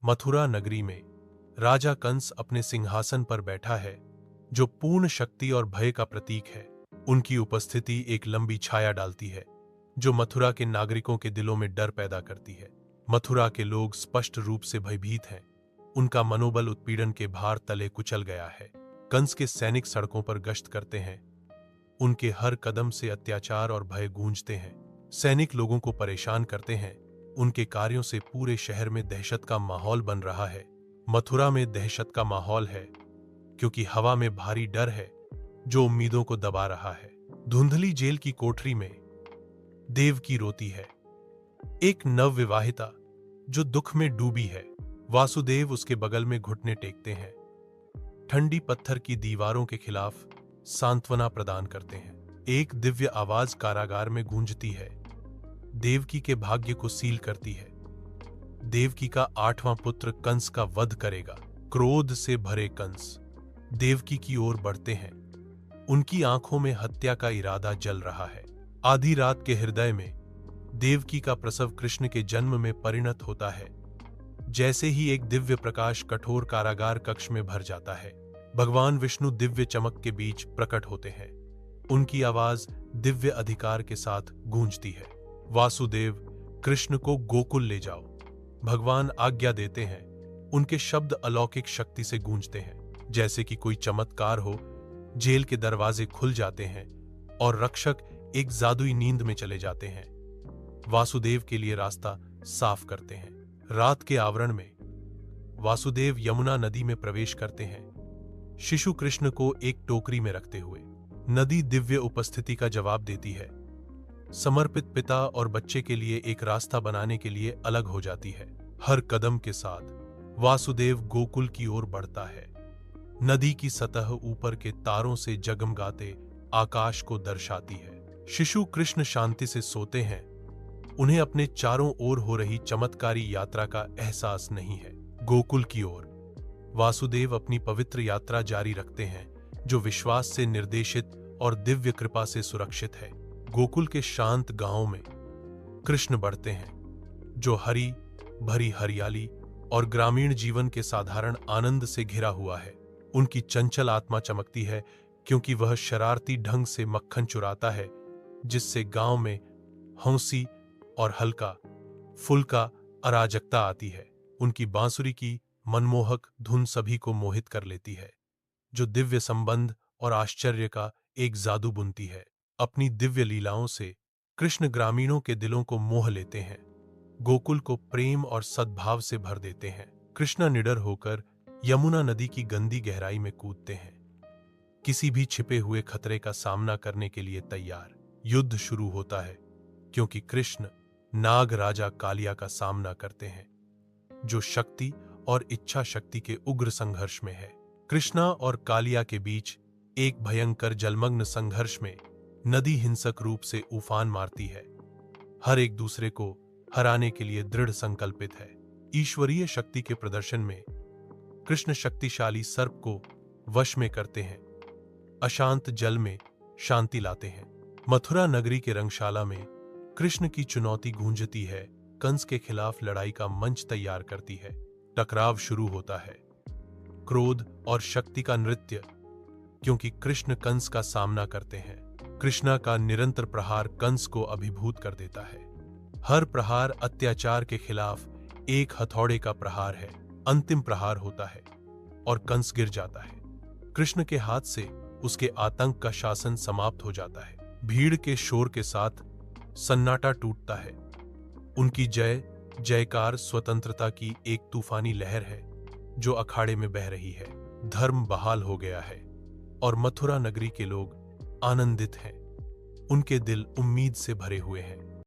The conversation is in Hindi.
मथुरा नगरी में राजा कंस अपने सिंहासन पर बैठा है, जो पूर्ण शक्ति और भय का प्रतीक है। उनकी उपस्थिति एक लंबी छाया डालती है, जो मथुरा के नागरिकों के दिलों में डर पैदा करती है। मथुरा के लोग स्पष्ट रूप से भयभीत हैं। उनका मनोबल उत्पीड़न के भार तले कुचल गया है। कंस के सैनिक सड़कों पर गश्त करते हैं। उनके हर कदम से अत्याचार और भय गूंजते हैं। सैनिक लोगों को परेशान करते हैं। उनके कार्यों से पूरे शहर में दहशत का माहौल बन रहा है। मथुरा में दहशत का माहौल है क्योंकि हवा में भारी डर है जो उम्मीदों को दबा रहा है। धुंधली जेल की कोठरी में देवकी रोती है, एक नवविवाहिता जो दुख में डूबी है। वासुदेव उसके बगल में घुटने टेकते हैं, ठंडी पत्थर की दीवारों के खिलाफ सांत्वना प्रदान करते हैं। एक दिव्य आवाज कारागार में गूंजती है, देवकी के भाग्य को सील करती है। देवकी का 8वां पुत्र कंस का वध करेगा। क्रोध से भरे कंस देवकी की ओर बढ़ते हैं। उनकी आंखों में हत्या का इरादा जल रहा है। आधी रात के हृदय में देवकी का प्रसव कृष्ण के जन्म में परिणत होता है। जैसे ही एक दिव्य प्रकाश कठोर कारागार कक्ष में भर जाता है, भगवान विष्णु दिव्य चमक के बीच प्रकट होते हैं। उनकी आवाज दिव्य अधिकार के साथ गूंजती है, वासुदेव, कृष्ण को गोकुल ले जाओ। भगवान आज्ञा देते हैं। उनके शब्द अलौकिक शक्ति से गूंजते हैं। जैसे कि कोई चमत्कार हो, जेल के दरवाजे खुल जाते हैं और रक्षक एक जादुई नींद में चले जाते हैं। वासुदेव के लिए रास्ता साफ करते हैं। रात के आवरण में वासुदेव यमुना नदी में प्रवेश करते हैं, शिशु कृष्ण को एक टोकरी में रखते हुए। नदी दिव्य उपस्थिति का जवाब देती है। समर्पित पिता और बच्चे के लिए एक रास्ता बनाने के लिए अलग हो जाती है। हर कदम के साथ वासुदेव गोकुल की ओर बढ़ता है। नदी की सतह ऊपर के तारों से जगमगाते आकाश को दर्शाती है। शिशु कृष्ण शांति से सोते हैं। उन्हें अपने चारों ओर हो रही चमत्कारी यात्रा का एहसास नहीं है। गोकुल की ओर वासुदेव अपनी पवित्र यात्रा जारी रखते हैं, जो विश्वास से निर्देशित और दिव्य कृपा से सुरक्षित है। गोकुल के शांत गांवों में कृष्ण बढ़ते हैं, जो हरी भरी हरियाली और ग्रामीण जीवन के साधारण आनंद से घिरा हुआ है। उनकी चंचल आत्मा चमकती है क्योंकि वह शरारती ढंग से मक्खन चुराता है, जिससे गांव में हंसी और हल्का फुल्का अराजकता आती है। उनकी बांसुरी की मनमोहक धुन सभी को मोहित कर लेती है, जो दिव्य संबंध और आश्चर्य का एक जादू बुनती है। अपनी दिव्य लीलाओं से कृष्ण ग्रामीणों के दिलों को मोह लेते हैं, गोकुल को प्रेम और सद्भाव से भर देते हैं। कृष्ण निडर होकर यमुना नदी की गंदी गहराई में कूदते हैं, किसी भी छिपे हुए खतरे का सामना करने के लिए तैयार। युद्ध शुरू होता है क्योंकि कृष्ण नाग राजा कालिया का सामना करते हैं, जो शक्ति और इच्छा शक्ति के उग्र संघर्ष में है। कृष्णा और कालिया के बीच एक भयंकर जलमग्न संघर्ष में नदी हिंसक रूप से उफान मारती है, हर एक दूसरे को हराने के लिए दृढ़ संकल्पित है। ईश्वरीय शक्ति के प्रदर्शन में कृष्ण शक्तिशाली सर्प को वश में करते हैं, अशांत जल में शांति लाते हैं। मथुरा नगरी के रंगशाला में कृष्ण की चुनौती गूंजती है, कंस के खिलाफ लड़ाई का मंच तैयार करती है। टकराव शुरू होता है, क्रोध और शक्ति का नृत्य, क्योंकि कृष्ण कंस का सामना करते हैं। कृष्णा का निरंतर प्रहार कंस को अभिभूत कर देता है। हर प्रहार अत्याचार के खिलाफ एक हथौड़े का प्रहार है। अंतिम प्रहार होता है और कंस गिर जाता है। कृष्ण के हाथ से उसके आतंक का शासन समाप्त हो जाता है। भीड़ के शोर के साथ सन्नाटा टूटता है। उनकी जय जयकार स्वतंत्रता की एक तूफानी लहर है जो अखाड़े में बह रही है। धर्म बहाल हो गया है और मथुरा नगरी के लोग आनंदित हैं। उनके दिल उम्मीद से भरे हुए हैं।